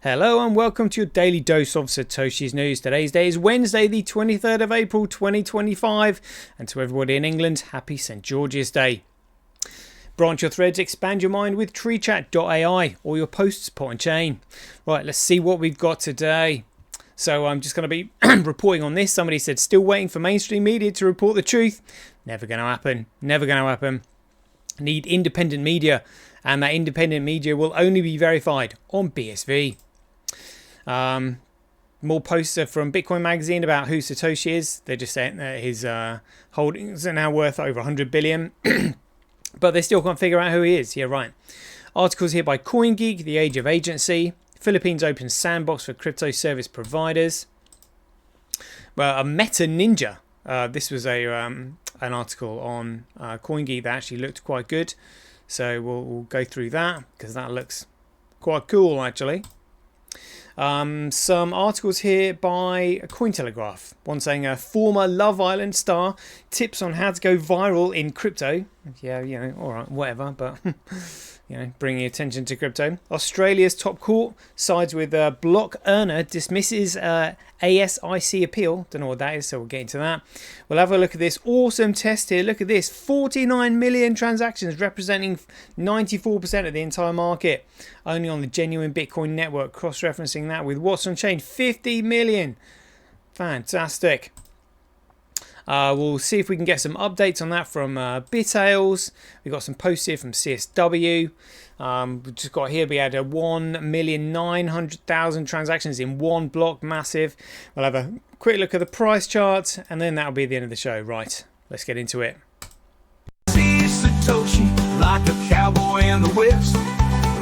Hello and welcome to your daily dose of Satoshi's news. Today's day is Wednesday, the 23rd of April 2025, and to everybody in England, happy St George's Day. Branch your threads, expand your mind with treechat.ai or your posts pot and chain. Right, let's see what we've got today. So I'm just going to be reporting on this. Somebody said still waiting for mainstream media to report the truth. Never going to happen. Never going to happen. Need independent media, and that independent media will only be verified on BSV. More posts from Bitcoin Magazine about who Satoshi is. They're just saying that his holdings are now worth over 100 billion, but they still can't figure out who he is. Yeah, right. Articles here by CoinGeek, The Age of Agency. Philippines opens sandbox for crypto service providers. Well, a Meta.ninja. This was an article on CoinGeek that actually looked quite good. So we'll go through that because that looks quite cool actually. Some articles here by Cointelegraph. One saying a former Love Island star tips on how to go viral in crypto. Yeah, you know, all right, whatever, but you know, bringing attention to crypto. Australia's top court sides with block earner dismisses ASIC appeal. Don't know what that is, so we'll get into that. We'll have a look at this awesome test here. Look at this, 49 million transactions representing 94% of the entire market. Only on the genuine Bitcoin network. Cross-referencing that with what's on chain, 50 million. Fantastic. We'll see if we can get some updates on that from Bitales. We've got some posts here from CSW. We've just got here, we had 1,900,000 transactions in one block, massive. We'll have a quick look at the price chart, and then that'll be the end of the show. Right, let's get into it. See Satoshi like a cowboy in the West,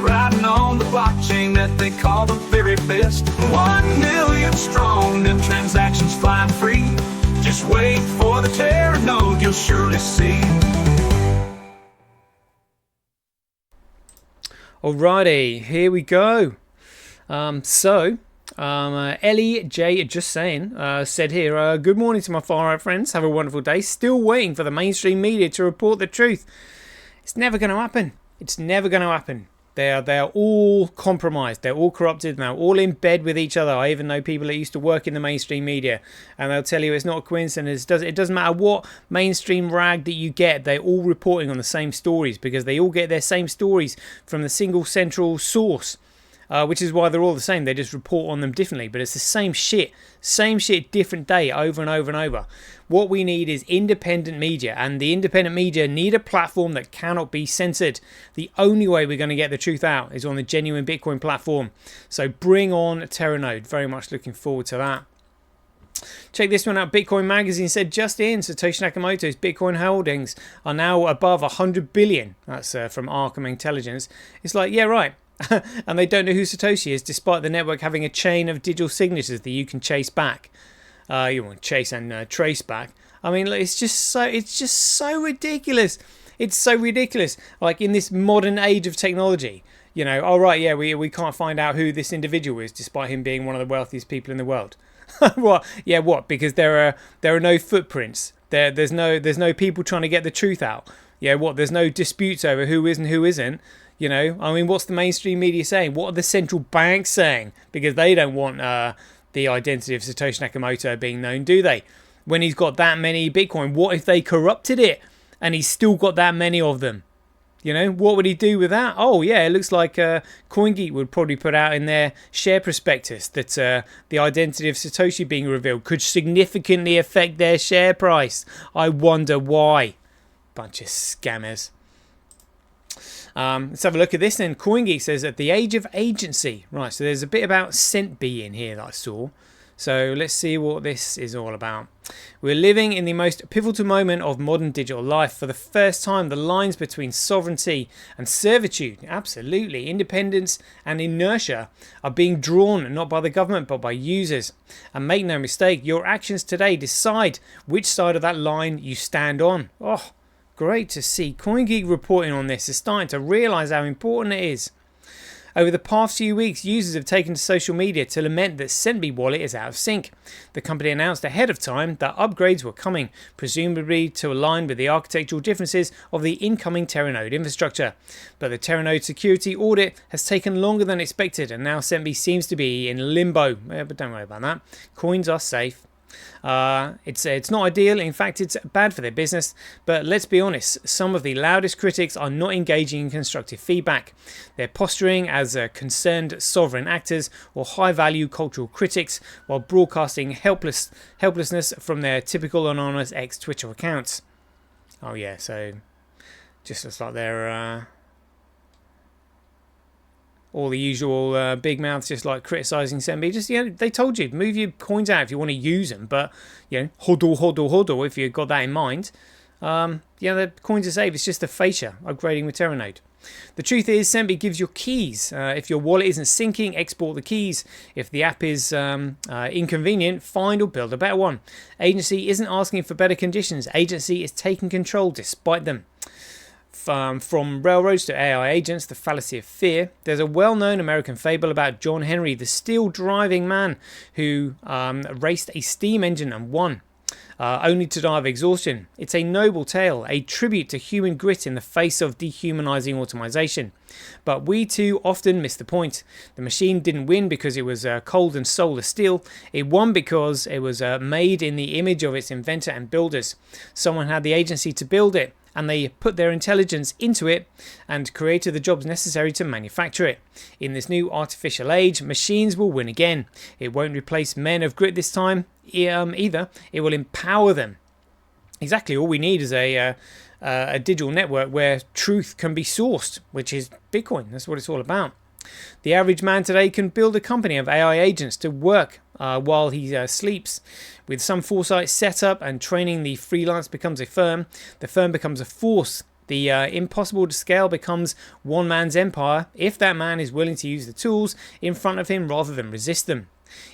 riding on the blockchain that they call the very best. 1 million strong, them transactions flying free. Just wait for the Terra node, you'll surely see. Alrighty, here we go. Ellie J just saying said here, good morning to my far right friends. Have a wonderful day. Still waiting for the mainstream media to report the truth. It's never going to happen. It's never going to happen. They are all compromised. They're all corrupted. They're all in bed with each other. I even know people that used to work in the mainstream media, and they'll tell you it's not a coincidence. It doesn't matter what mainstream rag that you get. They're all reporting on the same stories because they all get their same stories from the single central source, which is why they're all the same. They just report on them differently, but it's the same shit, different day, over and over and over. What we need is independent media, and the independent media need a platform that cannot be censored. The only way we're going to get the truth out is on the genuine Bitcoin platform. So bring on Terranode. Very much looking forward to that. Check this one out. Bitcoin Magazine said just in, Satoshi Nakamoto's Bitcoin holdings are now above 100 billion. That's from Arkham Intelligence. It's like, yeah, right. And they don't know who Satoshi is, despite the network having a chain of digital signatures that you can chase back. You want chase and trace back. I mean, it's just so ridiculous. It's so ridiculous. Like in this modern age of technology, you know, oh right, yeah, we can't find out who this individual is, despite him being one of the wealthiest people in the world. What? Yeah, what? Because there are no footprints. There's no people trying to get the truth out. Yeah, what? There's no disputes over who is and who isn't. You know, I mean, what's the mainstream media saying? What are the central banks saying? Because they don't want the identity of Satoshi Nakamoto being known, do they? When he's got that many Bitcoin, what if they corrupted it and he's still got that many of them? You know, what would he do with that? Oh, yeah, it looks like CoinGeek would probably put out in their share prospectus that the identity of Satoshi being revealed could significantly affect their share price. I wonder why. Bunch of scammers. Let's have a look at this then. CoinGeek says at the age of agency. Right, so there's a bit about Centbee in here that I saw. So let's see what this is all about. We're living in the most pivotal moment of modern digital life. For the first time, the lines between sovereignty and servitude, absolutely, independence and inertia, are being drawn not by the government but by users. And make no mistake, your actions today decide which side of that line you stand on. Oh, great to see CoinGeek reporting on this. Is starting to realise how important it is. Over the past few weeks, users have taken to social media to lament that Centbee wallet is out of sync. The company announced ahead of time that upgrades were coming, presumably to align with the architectural differences of the incoming Terranode infrastructure. But the Terranode security audit has taken longer than expected, and now Centbee seems to be in limbo. But don't worry about that. Coins are safe. It's not ideal. In fact, it's bad for their business. But let's be honest, some of the loudest critics are not engaging in constructive feedback. They're posturing as concerned sovereign actors or high-value cultural critics while broadcasting helplessness from their typical anonymous ex-Twitter accounts. Oh yeah, so just looks like they're all the usual big mouths, just like criticising Centbee. Just, they told you, move your coins out if you want to use them, but, hodl if you've got that in mind. The coins are safe. It's just the fascia upgrading with Terranode. The truth is, Centbee gives your keys. If your wallet isn't syncing, export the keys. If the app is inconvenient, find or build a better one. Agency isn't asking for better conditions. Agency is taking control despite them. From railroads to AI agents, the fallacy of fear. There's a well-known American fable about John Henry, the steel-driving man who raced a steam engine and won, only to die of exhaustion. It's a noble tale, a tribute to human grit in the face of dehumanizing automation. But we too often miss the point. The machine didn't win because it was cold and soulless steel. It won because it was made in the image of its inventor and builders. Someone had the agency to build it, and they put their intelligence into it and created the jobs necessary to manufacture it. In this new artificial age, machines will win again. It won't replace men of grit this time either. It will empower them. Exactly, all we need is a digital network where truth can be sourced, which is Bitcoin. That's what it's all about. The average man today can build a company of AI agents to work while he sleeps. With some foresight, setup and training, the freelance becomes a firm. The firm becomes a force. The impossible to scale becomes one man's empire if that man is willing to use the tools in front of him rather than resist them.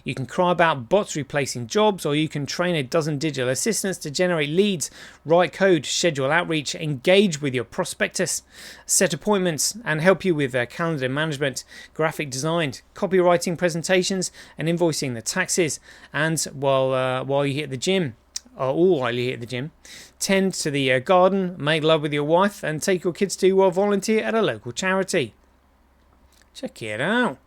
You can cry about bots replacing jobs, or you can train a dozen digital assistants to generate leads, write code, schedule outreach, engage with your prospectus, set appointments, and help you with calendar management, graphic design, copywriting presentations, and invoicing the taxes. And while you hit the gym, or while you hit the gym, tend to the garden, make love with your wife, and take your kids to volunteer at a local charity. Check it out.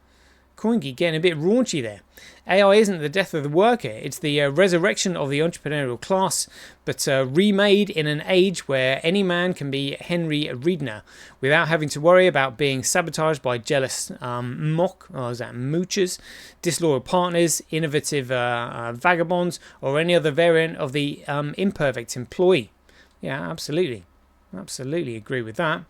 CoinGeek getting a bit raunchy there. AI isn't the death of the worker, it's the resurrection of the entrepreneurial class, but remade in an age where any man can be Henry Riedner without having to worry about being sabotaged by jealous moochers, disloyal partners, innovative vagabonds, or any other variant of the imperfect employee. Yeah, absolutely agree with that.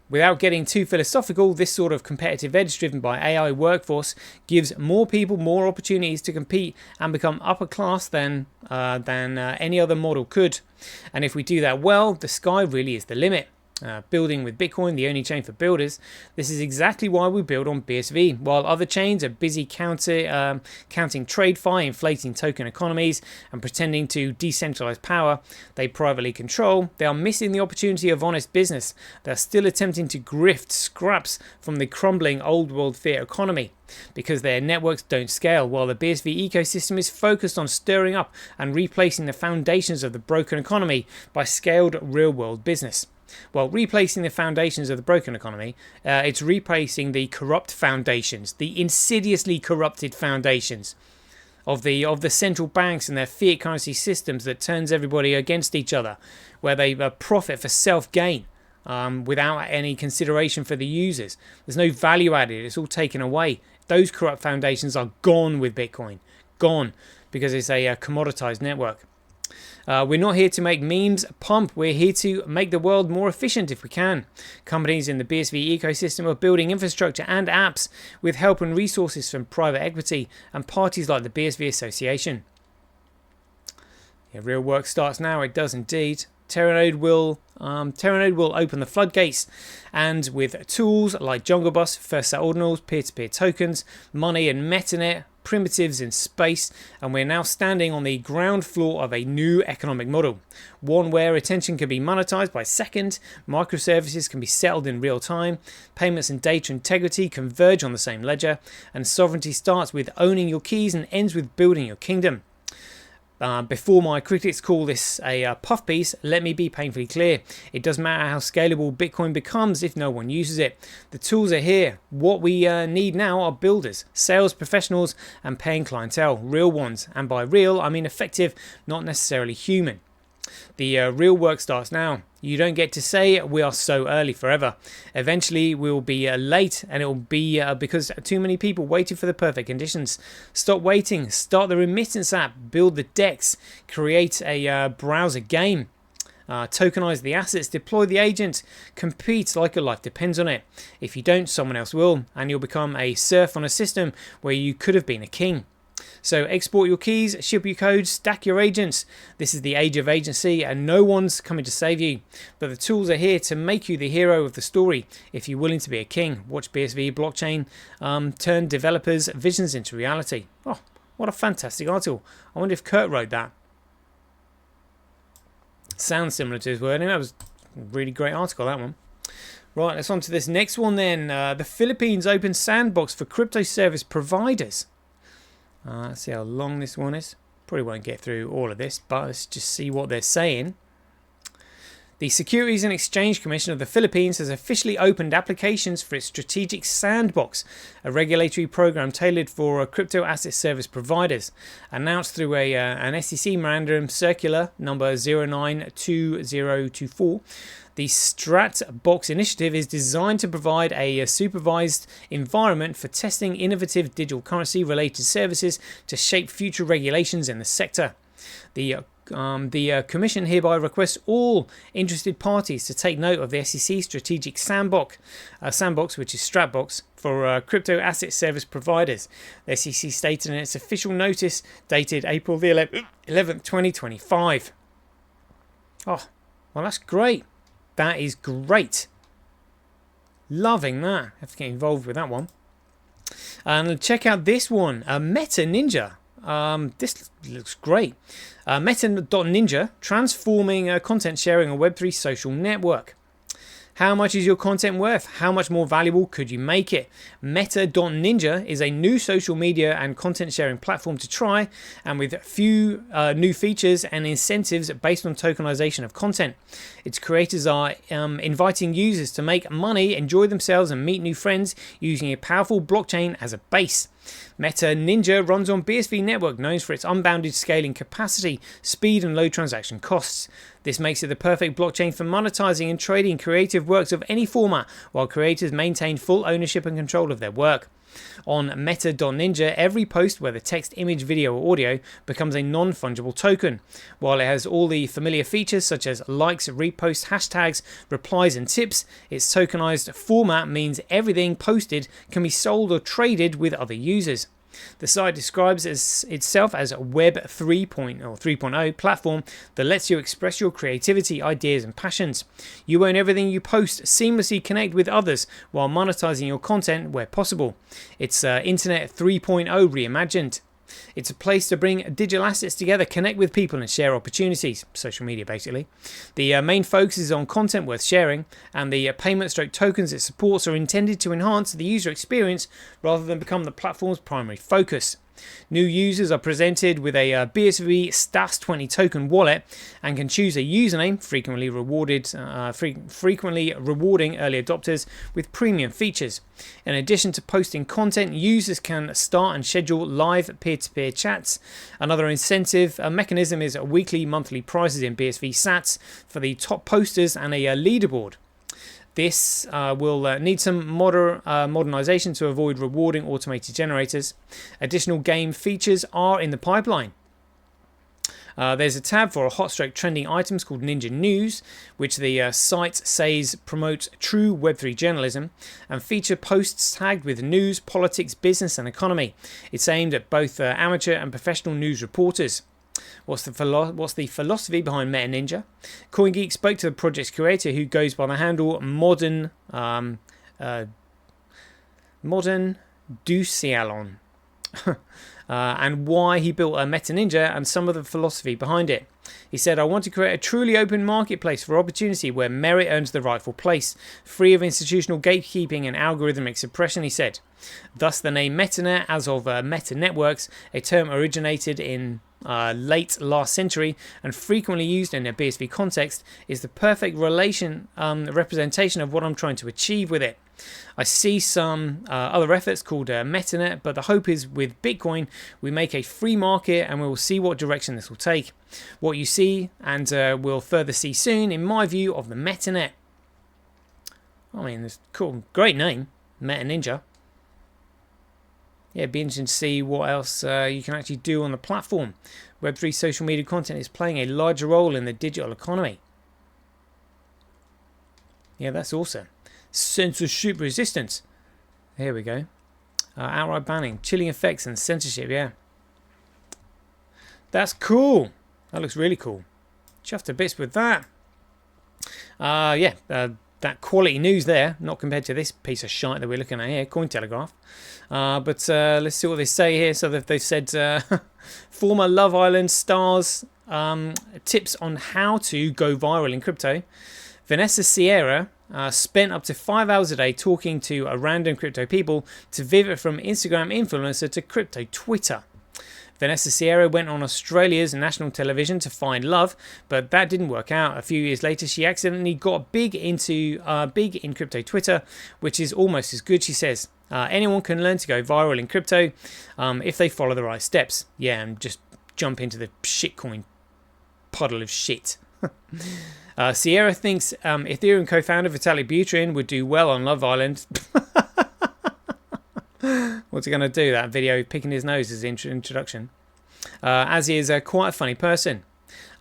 Without getting too philosophical, this sort of competitive edge driven by AI workforce gives more people more opportunities to compete and become upper class than any other model could. And if we do that well, the sky really is the limit. Building with Bitcoin, the only chain for builders. This is exactly why we build on BSV. While other chains are busy counting TradeFi, inflating token economies, and pretending to decentralize power they privately control, they are missing the opportunity of honest business. They are still attempting to grift scraps from the crumbling old world fiat economy because their networks don't scale, while the BSV ecosystem is focused on stirring up and replacing the foundations of the broken economy by scaled real world business. Well, replacing the foundations of the broken economy, it's replacing the corrupt foundations, the insidiously corrupted foundations of the central banks and their fiat currency systems that turns everybody against each other, where they profit for self-gain without any consideration for the users. There's no value added. It's all taken away. Those corrupt foundations are gone with Bitcoin. Gone, because it's a commoditized network. We're not here to make memes pump. We're here to make the world more efficient if we can. Companies in the BSV ecosystem are building infrastructure and apps with help and resources from private equity and parties like the BSV Association. Yeah, real work starts now. It does indeed. Terranode will open the floodgates, and with tools like Jungle Bus, First Sat Ordinals, peer-to-peer tokens, money, and Metanet primitives in space, and we're now standing on the ground floor of a new economic model. One where attention can be monetized by second, microservices can be settled in real time, payments and data integrity converge on the same ledger, and sovereignty starts with owning your keys and ends with building your kingdom. Before my critics call this a puff piece, let me be painfully clear. It doesn't matter how scalable Bitcoin becomes if no one uses it. The tools are here. What we need now are builders, sales professionals, and paying clientele, real ones. And by real, I mean effective, not necessarily human. The real work starts now. You don't get to say we are so early forever. Eventually we'll be late, and it will be because too many people waited for the perfect conditions. Stop waiting. Start the remittance app. Build the DEX. Create a browser game. Tokenize the assets. Deploy the agent. Compete like your life depends on it. If you don't, someone else will, and you'll become a serf on a system where you could have been a king. So export your keys, ship your codes, stack your agents. This is the age of agency, and no one's coming to save you. But the tools are here to make you the hero of the story if you're willing to be a king. Watch BSV blockchain turn developers' visions into reality. Oh, what a fantastic article. I wonder if Kurt wrote that. Sounds similar to his wording. That was a really great article, that one. Right, let's on to this next one then. The Philippines opens sandbox for crypto service providers. Let's see how long this one is. Probably won't get through all of this, but let's just see what they're saying. The Securities and Exchange Commission of the Philippines has officially opened applications for its strategic sandbox, a regulatory program tailored for crypto asset service providers. Announced through an SEC memorandum circular number 092024, the Stratbox initiative is designed to provide a supervised environment for testing innovative digital currency related services to shape future regulations in the sector. The Commission hereby requests all interested parties to take note of the SEC strategic sandbox, which is Stratbox, for crypto asset service providers. The SEC stated in its official notice dated April the 11th, 2025. Oh, well, that's great. That is great. Loving that. Have to get involved with that one. And check out this one, Meta.ninja. This looks great. Meta.ninja, transforming content sharing on Web3 social network. How much is your content worth? How much more valuable could you make it? Meta.ninja is a new social media and content sharing platform to try, and with few new features and incentives based on tokenization of content. Its creators are inviting users to make money, enjoy themselves, and meet new friends using a powerful blockchain as a base. Meta.ninja runs on BSV network, known for its unbounded scaling capacity, speed, and low transaction costs. This makes it the perfect blockchain for monetizing and trading creative works of any format, while creators maintain full ownership and control of their work. On Meta.ninja, every post, whether text, image, video, or audio, becomes a non-fungible token. While it has all the familiar features such as likes, reposts, hashtags, replies, and tips, its tokenized format means everything posted can be sold or traded with other users. The site describes itself as a Web 3.0 platform that lets you express your creativity, ideas, and passions. You own everything you post, seamlessly connect with others while monetizing your content where possible. It's Internet 3.0 reimagined. It's a place to bring digital assets together, connect with people, and share opportunities. Social media, basically. The main focus is on content worth sharing, and the payment stroke tokens it supports are intended to enhance the user experience rather than become the platform's primary focus. New users are presented with a BSV STAS20 token wallet and can choose a username, frequently rewarding early adopters with premium features. In addition to posting content, users can start and schedule live peer-to-peer chats. Another incentive mechanism is weekly, monthly prices in BSV sats for the top posters and a leaderboard. This will need some modernization to avoid rewarding automated generators. Additional game features are in the pipeline. There's a tab for hot stroke trending items called Ninja News, which the site says promotes true Web3 journalism, and feature posts tagged with news, politics, business, and economy. It's aimed at both amateur and professional news reporters. What's the philosophy behind Meta.ninja? CoinGeek spoke to the project's creator, who goes by the handle Modern Ducialon. and why he built a Meta.ninja and some of the philosophy behind it. He said, "I want to create a truly open marketplace for opportunity where merit earns the rightful place, free of institutional gatekeeping and algorithmic suppression," he said. Thus, the name Metanet, as of Meta Networks, a term originated in late last century and frequently used in a BSV context, is the perfect representation of what I'm trying to achieve with it. I see some other efforts called Metanet, but the hope is with Bitcoin we make a free market and we will see what direction this will take. What you see and we'll further see soon, in my view, of the Metanet. I mean, it's cool, great name, Meta.ninja. Yeah, it'd be interesting to see what else you can actually do on the platform. Web3 social media content is playing a larger role in the digital economy. Yeah, that's awesome. Censorship resistance. Here we go. Outright banning, chilling effects and censorship, yeah. That's cool. That looks really cool. Chuffed to bits with that. That quality news there, not compared to this piece of shite that we're looking at here, Cointelegraph. But let's see what they say here. So they've said former Love Island stars tips on how to go viral in crypto. Vanessa Sierra spent up to 5 hours a day talking to a random crypto people to pivot from Instagram influencer to crypto Twitter. Vanessa Sierra went on Australia's national television to find love, but that didn't work out. A few years later, she accidentally got big in crypto Twitter, which is almost as good, she says. Anyone can learn to go viral in crypto if they follow the right steps. Yeah, and just jump into the shitcoin puddle of shit. Sierra thinks Ethereum co-founder Vitalik Buterin would do well on Love Island. What's he going to do? That video picking his nose as introduction. As he is quite a funny person.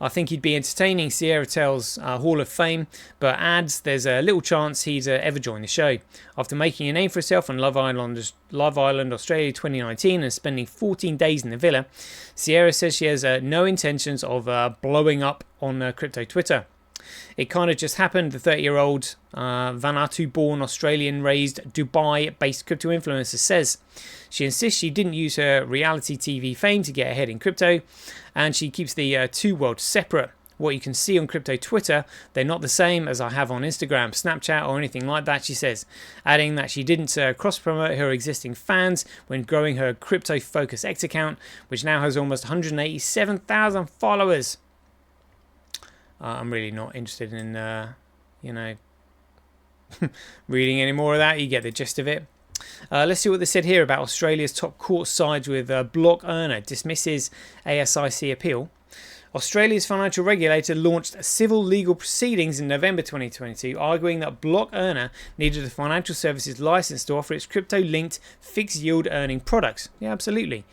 I think he'd be entertaining, Sierra tells Hall of Fame, but adds there's a little chance he'd ever join the show. After making a name for herself on Love Island Australia 2019 and spending 14 days in the villa, Sierra says she has no intentions of blowing up on crypto Twitter. It kind of just happened, the 30-year-old Vanuatu-born Australian-raised Dubai-based crypto influencer says. She insists she didn't use her reality TV fame to get ahead in crypto, and she keeps the two worlds separate. What you can see on crypto Twitter, they're not the same as I have on Instagram, Snapchat or anything like that, she says, adding that she didn't cross-promote her existing fans when growing her Crypto Focus X account, which now has almost 187,000 followers. I'm really not interested in, reading any more of that. You get the gist of it. Let's see what they said here about Australia's top court sides with Block Earner dismisses ASIC appeal. Australia's financial regulator launched civil legal proceedings in November 2022, arguing that Block Earner needed a financial services license to offer its crypto-linked fixed yield earning products. Yeah, absolutely.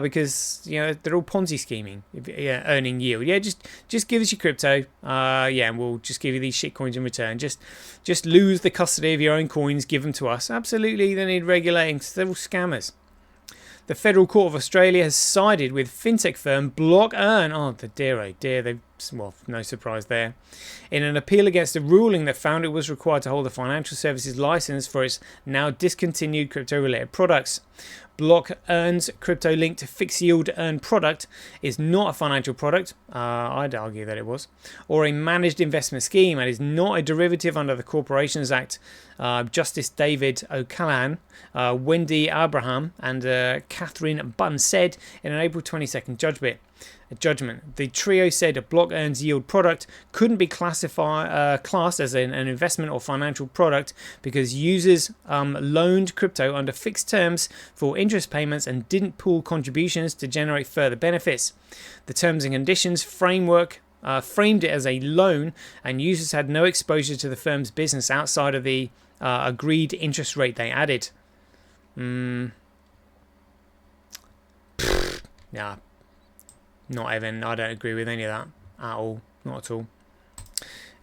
Because they're all Ponzi scheming, earning yield. Yeah, just give us your crypto, and we'll just give you these shit coins in return. Just lose the custody of your own coins, give them to us. Absolutely, they need regulating. They're all scammers. The Federal Court of Australia has sided with fintech firm Block Earn. Oh, dear. No surprise there. In an appeal against a ruling that found it was required to hold a financial services license for its now discontinued crypto-related products. Block Earn's crypto-linked fixed yield earn product is not a financial product, I'd argue that it was, or a managed investment scheme, and is not a derivative under the Corporations Act. Justice David O'Callaghan, Wendy Abraham and Catherine Button said in an April 22nd judgment. The trio said a Block Earn's yield product couldn't be classed as an investment or financial product because users loaned crypto under fixed terms for interest payments and didn't pool contributions to generate further benefits. The terms and conditions framework framed it as a loan, and users had no exposure to the firm's business outside of the agreed interest rate they added. Nah. Not even, I don't agree with any of that at all. Not at all.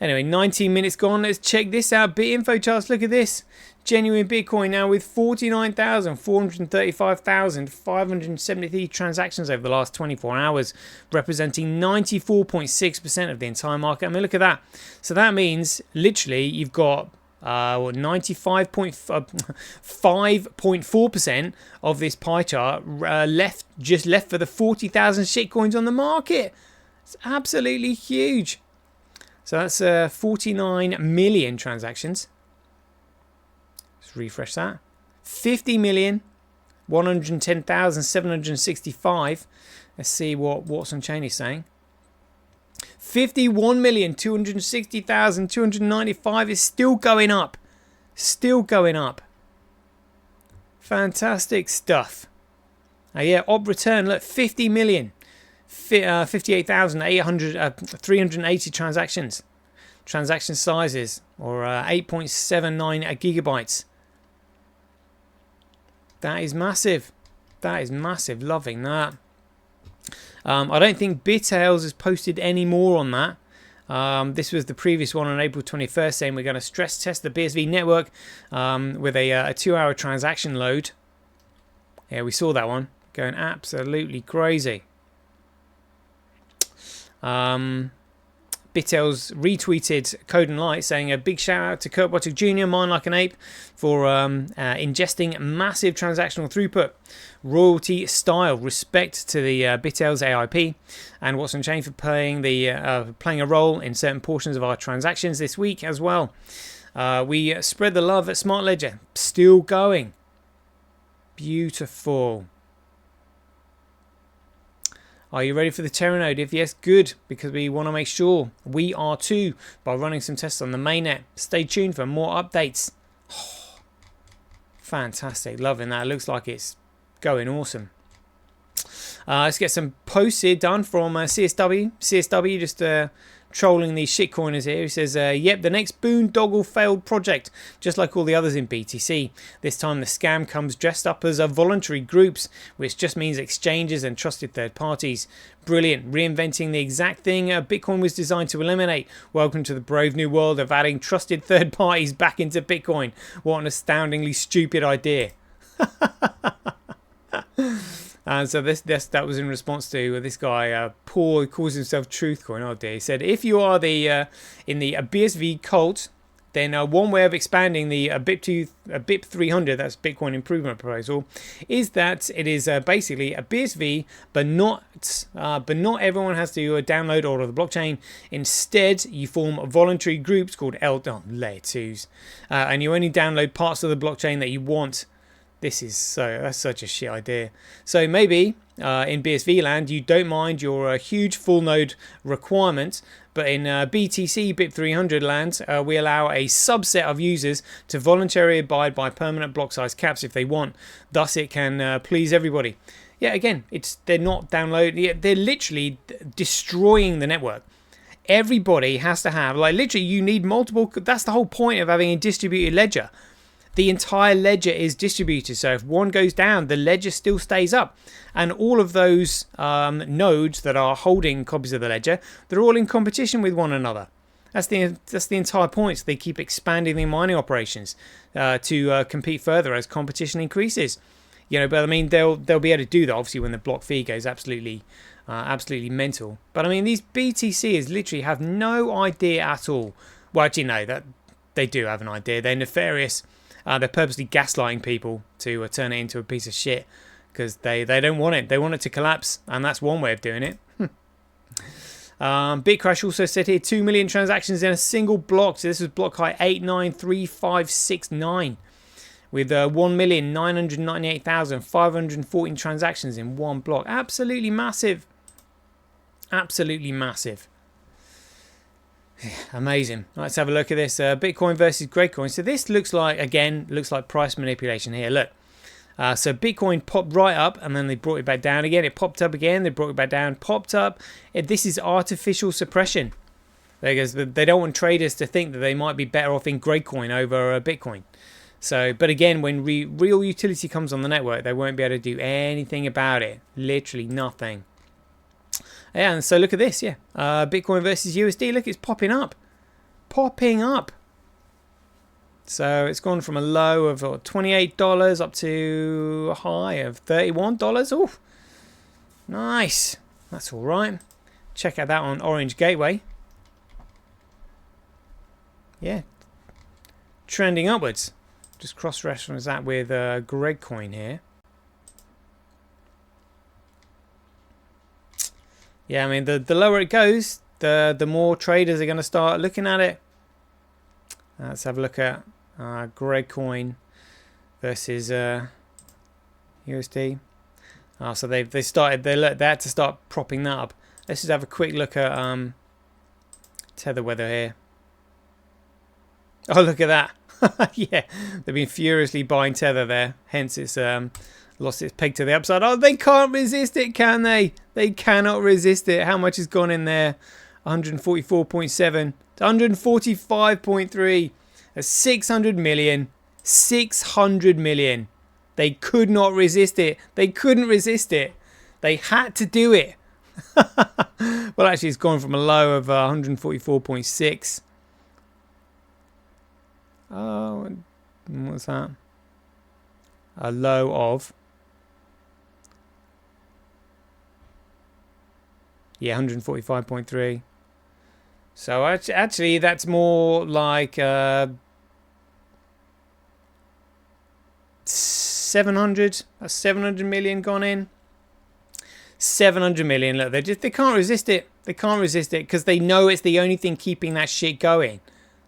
Anyway, 19 minutes gone. Let's check this out. BitInfo charts. Look at this. Genuine Bitcoin now with 49,435,573 transactions over the last 24 hours, representing 94.6% of the entire market. I mean, look at that. So that means literally you've got 95.4% of this pie chart left for the 40,000 shitcoins on the market. It's absolutely huge. So that's 49 million transactions. Let's refresh that. 50,110,765. Let's see what What's on Chain is saying. 51,260,295 is still going up. Still going up. Fantastic stuff. Yeah, op return, look, 50 million. 58,380 transactions. Transaction sizes, or 8.79 gigabytes. That is massive. That is massive. Loving that. I don't think BitTales has posted any more on that. This was the previous one on April 21st, saying we're going to stress test the BSV network with a 2-hour transaction load. Yeah, we saw that one going absolutely crazy. BitTales retweeted Code and Light saying a big shout out to Kurt Botic Jr., Mine Like an Ape, for ingesting massive transactional throughput. Royalty style respect to the BitTales AIP, and What's on Chain for playing a role in certain portions of our transactions this week as well. We spread the love at Smart Ledger, still going. Beautiful. Are you ready for the Terra node? If yes, good, because we want to make sure we are too by running some tests on the mainnet. Stay tuned for more updates. Oh, fantastic, loving that. It looks like it's going awesome. Let's get some posts here done from CSW. CSW just trolling these shitcoiners here. He says, yep, the next boondoggle failed project, just like all the others in BTC. This time the scam comes dressed up as voluntary groups, which just means exchanges and trusted third parties. Brilliant, reinventing the exact thing Bitcoin was designed to eliminate. Welcome to the brave new world of adding trusted third parties back into Bitcoin. What an astoundingly stupid idea. And so that was in response to this guy, Paul, who calls himself Truthcoin. Oh dear. He said, if you are in the BSV cult, then one way of expanding the BIP300, that's Bitcoin Improvement Proposal, is that it is basically a BSV, but not everyone has to download all of the blockchain. Instead, you form voluntary groups called layer 2s, and you only download parts of the blockchain that you want. That's such a shit idea. So maybe in BSV land you don't mind your huge full node requirement, but in BTC BIP300 land we allow a subset of users to voluntarily abide by permanent block size caps if they want. Thus it can please everybody. Yeah, again, they're not downloading. They're literally destroying the network. Everybody has to have, like, literally you need multiple. That's the whole point of having a distributed ledger. The entire ledger is distributed, so if one goes down, the ledger still stays up. And all of those nodes that are holding copies of the ledger, they're all in competition with one another. That's the entire point. So they keep expanding their mining operations to compete further as competition increases. You know, but I mean, they'll be able to do that obviously when the block fee goes absolutely mental. But I mean, these BTCs literally have no idea at all. Well, actually, no, that they do have an idea. They're nefarious. They're purposely gaslighting people to turn it into a piece of shit because they don't want it. They want it to collapse, and that's one way of doing it. Bitcrash also said here 2 million transactions in a single block. So this was block height 893569 with 1,998,514 transactions in one block. Absolutely massive. Absolutely massive. Amazing. Let's have a look at this. Bitcoin versus Grapecoin. So this looks like price manipulation here. Look. So Bitcoin popped right up and then they brought it back down again. It popped up again. They brought it back down. Popped up. This is artificial suppression. Because they don't want traders to think that they might be better off in Grapecoin over Bitcoin. So, but again, when real utility comes on the network, they won't be able to do anything about it. Literally nothing. Yeah, and so look at this, yeah. Bitcoin versus USD, look, it's popping up. Popping up. So it's gone from a low of $28 up to a high of $31. Oh, nice. That's all right. Check out that on Orange Gateway. Yeah. trending upwards. Just cross-reference that with Greg Coin here. Yeah, I mean, the lower it goes, the more traders are going to start looking at it. Let's have a look at Greg Coin versus USD. So they had to start propping that up. Let's just have a quick look at Tether weather here. Oh, look at that. Yeah, they've been furiously buying Tether there. Hence it's lost its peg to the upside. Oh, they can't resist it, can they? They cannot resist it. How much has gone in there? 144.7 to 145.3. That's 600 million. 600 million. They could not resist it. They couldn't resist it. They had to do it. Well, actually, it's gone from a low of 144.6. Oh, what's that? A low of... yeah, 145.3. So actually, that's more like 700. That's 700 million gone in. 700 million. Look, they can't resist it. They can't resist it because they know it's the only thing keeping that shit going.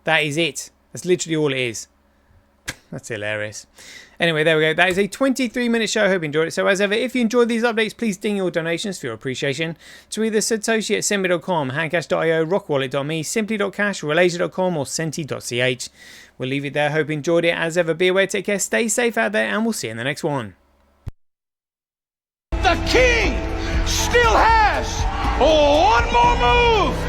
That is it. That's literally all it is. That's hilarious. Anyway, there we go. That is a 23-minute show. I hope you enjoyed it. So as ever, if you enjoyed these updates, please ding your donations for your appreciation to either Satoshi at Centbee.com, handcash.io, rockwallet.me, simply.cash, relasia.com or senti.ch. We'll leave it there. Hope you enjoyed it. As ever, be aware, take care, stay safe out there, and we'll see you in the next one. The king still has one more move.